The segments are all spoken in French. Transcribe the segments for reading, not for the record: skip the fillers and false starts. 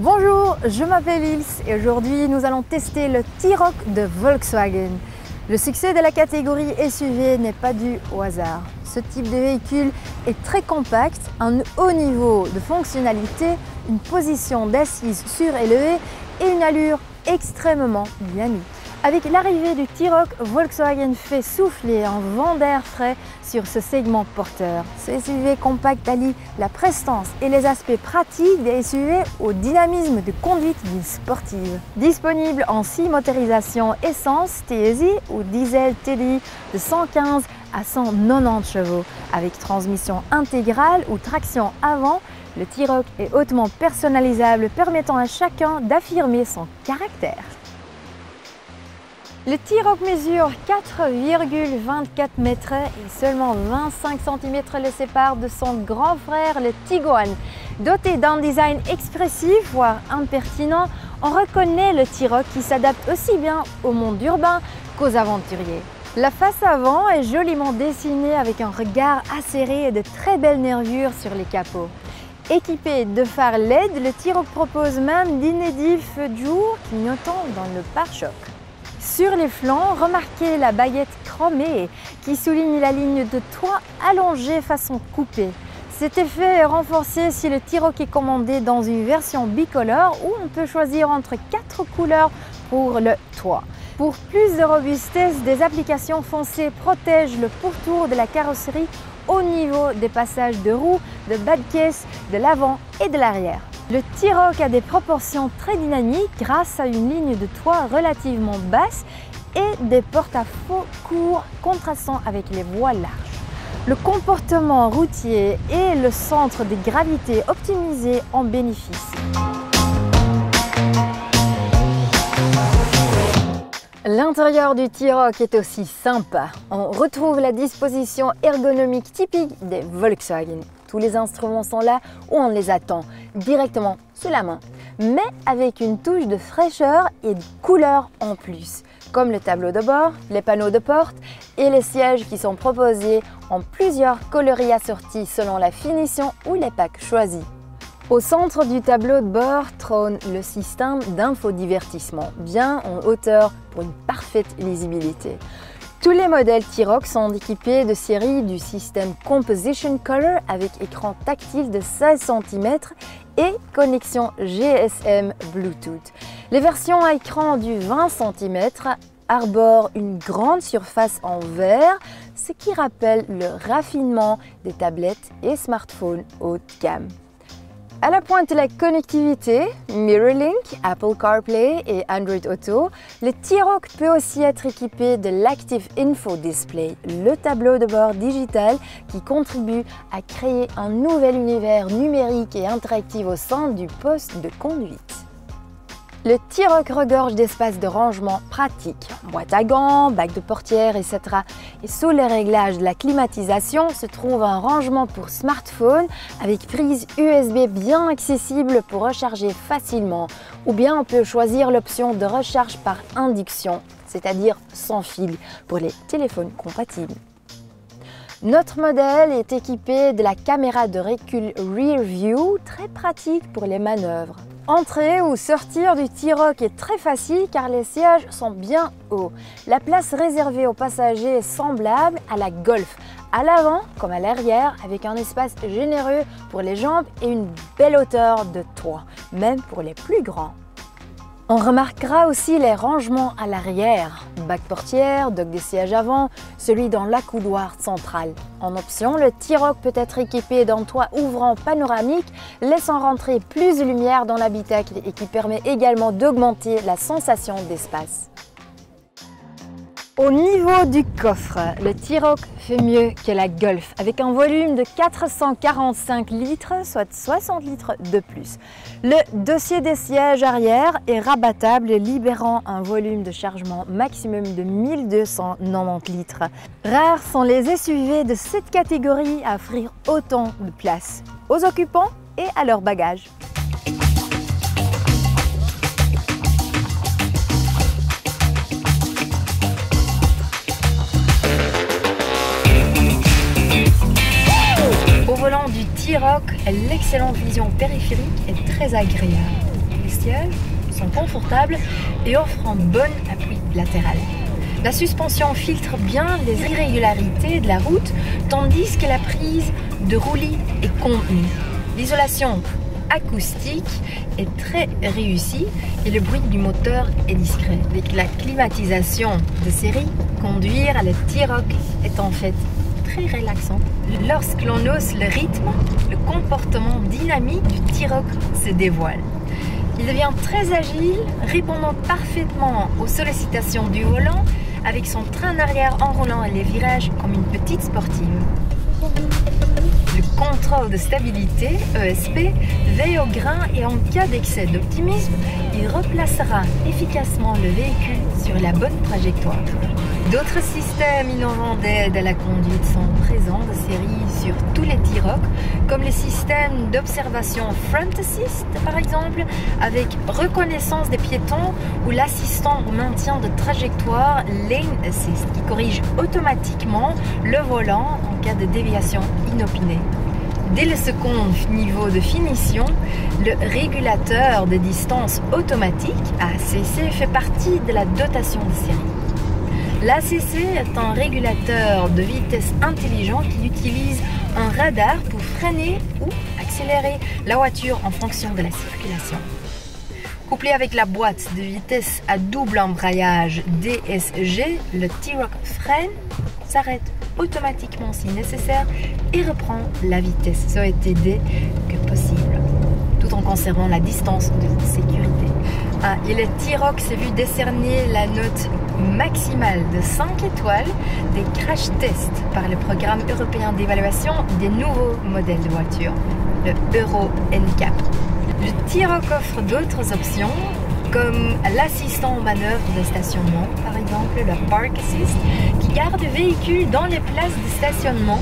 Bonjour, je m'appelle Ilse et aujourd'hui nous allons tester le T-Roc de Volkswagen. Le succès de la catégorie SUV n'est pas dû au hasard. Ce type de véhicule est très compact, un haut niveau de fonctionnalité, une position d'assise surélevée et une allure extrêmement dynamique. Avec l'arrivée du T-Roc, Volkswagen fait souffler un vent d'air frais sur ce segment porteur. Ce SUV compact allie la prestance et les aspects pratiques des SUV au dynamisme de conduite d'une sportive. Disponible en 6 motorisations essence TSI ou diesel TDI de 115 à 190 chevaux. Avec transmission intégrale ou traction avant, le T-Roc est hautement personnalisable, permettant à chacun d'affirmer son caractère. Le T-Roc mesure 4,24 mètres et seulement 25 cm le séparent de son grand frère, le Tiguan. Doté d'un design expressif, voire impertinent, on reconnaît le T-Roc qui s'adapte aussi bien au monde urbain qu'aux aventuriers. La face avant est joliment dessinée avec un regard acéré et de très belles nervures sur les capots. Équipé de phares LED, le T-Roc propose même d'inédits feux de jour clignotant dans le pare-choc. Sur les flancs, remarquez la baguette chromée qui souligne la ligne de toit allongée façon coupée. Cet effet est renforcé si le T-Roc est commandé dans une version bicolore où on peut choisir entre 4 couleurs pour le toit. Pour plus de robustesse, des applications foncées protègent le pourtour de la carrosserie au niveau des passages de roues, de bas de caisse, de l'avant et de l'arrière. Le T-Roc a des proportions très dynamiques grâce à une ligne de toit relativement basse et des porte-à-faux courts contrastant avec les voies larges. Le comportement routier et le centre de gravité optimisé en bénéficient. L'intérieur du T-Roc est aussi sympa. On retrouve la disposition ergonomique typique des Volkswagen. Tous les instruments sont là où on les attend, directement sous la main, mais avec une touche de fraîcheur et de couleur en plus, comme le tableau de bord, les panneaux de porte et les sièges qui sont proposés en plusieurs coloris assortis selon la finition ou les packs choisis. Au centre du tableau de bord trône le système d'infodivertissement, bien en hauteur pour une parfaite lisibilité. Tous les modèles T-Roc sont équipés de série du système Composition Color avec écran tactile de 16 cm et connexion GSM Bluetooth. Les versions à écran du 20 cm arborent une grande surface en verre, ce qui rappelle le raffinement des tablettes et smartphones haut de gamme. À la pointe de la connectivité, MirrorLink, Apple CarPlay et Android Auto, le T-Roc peut aussi être équipé de l'Active Info Display, le tableau de bord digital qui contribue à créer un nouvel univers numérique et interactif au sein du poste de conduite. Le T-Roc regorge d'espaces de rangement pratiques, boîte à gants, bac de portière, etc. Et sous les réglages de la climatisation se trouve un rangement pour smartphone avec prise USB bien accessible pour recharger facilement. Ou bien on peut choisir l'option de recharge par induction, c'est-à-dire sans fil, pour les téléphones compatibles. Notre modèle est équipé de la caméra de recul Rear View, très pratique pour les manœuvres. Entrer ou sortir du T-Roc est très facile car les sièges sont bien hauts. La place réservée aux passagers est semblable à la Golf, à l'avant comme à l'arrière, avec un espace généreux pour les jambes et une belle hauteur de toit, même pour les plus grands. On remarquera aussi les rangements à l'arrière, bac portière, dock des sièges avant, celui dans l'accoudoir central. En option, le T-Roc peut être équipé d'un toit ouvrant panoramique, laissant rentrer plus de lumière dans l'habitacle et qui permet également d'augmenter la sensation d'espace. Au niveau du coffre, le T-Roc fait mieux que la Golf avec un volume de 445 litres, soit 60 litres de plus. Le dossier des sièges arrière est rabattable, libérant un volume de chargement maximum de 1290 litres. Rares sont les SUV de cette catégorie à offrir autant de place aux occupants et à leurs bagages. T-Roc, l'excellente vision périphérique est très agréable. sièges sont confortables et offrent un bon appui latéral. La suspension filtre bien les irrégularités de la route, tandis que la prise de roulis est contenue. L'isolation acoustique est très réussie et le bruit du moteur est discret. Avec la climatisation de série, conduire à la T-Roc est en fait très relaxant. Lorsque l'on ose le rythme, le comportement dynamique du T-Roc se dévoile. Il devient très agile, répondant parfaitement aux sollicitations du volant avec son train arrière enroulant et les virages comme une petite sportive. Le contrôle de stabilité, ESP, veille au grain et en cas d'excès d'optimisme, il replacera efficacement le véhicule sur la bonne trajectoire. D'autres systèmes innovants d'aide à la conduite sont présents de série sur tous les T-Roc, comme les systèmes d'observation Front Assist par exemple, avec reconnaissance des piétons ou l'assistant au maintien de trajectoire Lane Assist qui corrige automatiquement le volant en cas de déviation inopinée. Dès le second niveau de finition, le régulateur de distance automatique ACC fait partie de la dotation de série. L'ACC est un régulateur de vitesse intelligent qui utilise un radar pour freiner ou accélérer la voiture en fonction de la circulation. Couplé avec la boîte de vitesse à double embrayage DSG, le T-Roc freine, s'arrête automatiquement si nécessaire et reprend la vitesse souhaitée dès que possible, tout en conservant la distance de sécurité. Et le T-Roc s'est vu décerner la note maximale de 5 étoiles des crash tests par le programme européen d'évaluation des nouveaux modèles de voitures, le Euro NCAP. Le T-Roc offre d'autres options comme l'assistant aux manœuvres de stationnement, par exemple le Park Assist, qui garde le véhicule dans les places de stationnement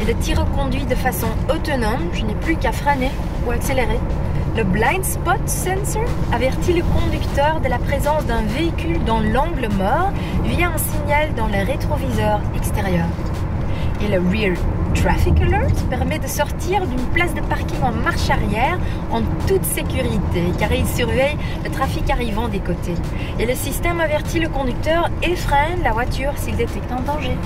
et le T-Roc conduit de façon autonome, je n'ai plus qu'à freiner ou accélérer. Le Blind Spot Sensor avertit le conducteur de la présence d'un véhicule dans l'angle mort via un signal dans le rétroviseur extérieur. Et le Rear Traffic Alert permet de sortir d'une place de parking en marche arrière en toute sécurité car il surveille le trafic arrivant des côtés. Et le système avertit le conducteur et freine la voiture s'il détecte un danger.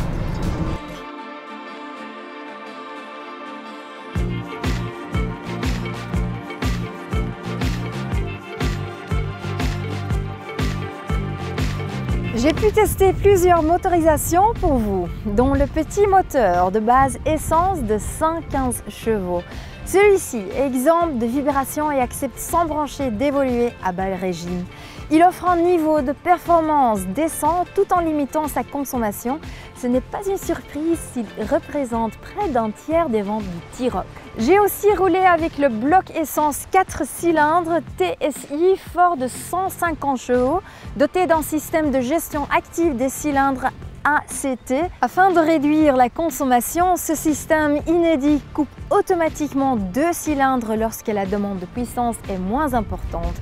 J'ai pu tester plusieurs motorisations pour vous, dont le petit moteur de base essence de 115 chevaux. Celui-ci est exempt de vibrations et accepte sans brancher d'évoluer à bas régime. Il offre un niveau de performance décent tout en limitant sa consommation. Ce n'est pas une surprise s'il représente près d'un tiers des ventes du T-Roc. J'ai aussi roulé avec le bloc essence 4 cylindres TSI fort de 150 chevaux, doté d'un système de gestion active des cylindres ACT. Afin de réduire la consommation, ce système inédit coupe automatiquement 2 cylindres lorsque la demande de puissance est moins importante,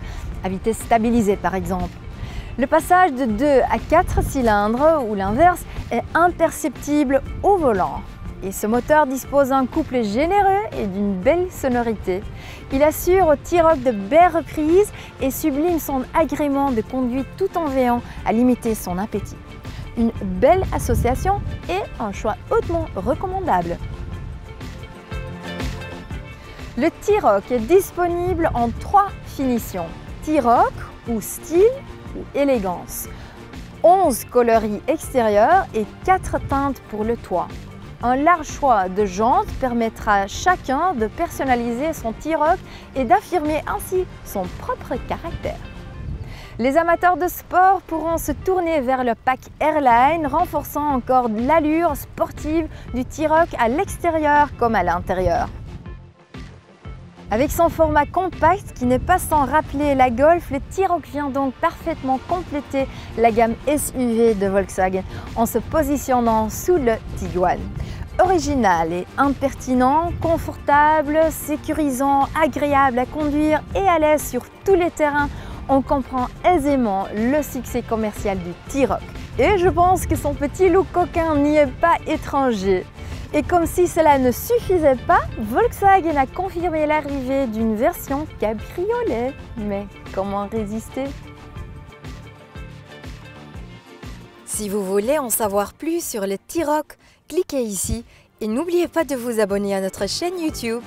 à vitesse stabilisée par exemple. Le passage de 2 à 4 cylindres, ou l'inverse, est imperceptible au volant. Et ce moteur dispose d'un couple généreux et d'une belle sonorité. Il assure au T-Roc de belles reprises et sublime son agrément de conduite tout en veillant à limiter son appétit. Une belle association et un choix hautement recommandable. Le T-Roc est disponible en 3 finitions. T-Roc ou style ou élégance. 11 coloris extérieurs et 4 teintes pour le toit. Un large choix de jantes permettra à chacun de personnaliser son T-Roc et d'affirmer ainsi son propre caractère. Les amateurs de sport pourront se tourner vers le pack Airline, renforçant encore l'allure sportive du T-Roc à l'extérieur comme à l'intérieur. Avec son format compact qui n'est pas sans rappeler la Golf, le T-Roc vient donc parfaitement compléter la gamme SUV de Volkswagen en se positionnant sous le Tiguan. Original et impertinent, confortable, sécurisant, agréable à conduire et à l'aise sur tous les terrains, on comprend aisément le succès commercial du T-Roc. Et je pense que son petit look coquin n'y est pas étranger. Et comme si cela ne suffisait pas, Volkswagen a confirmé l'arrivée d'une version cabriolet. Mais comment résister? Si vous voulez en savoir plus sur le T-Roc, cliquez ici et n'oubliez pas de vous abonner à notre chaîne YouTube.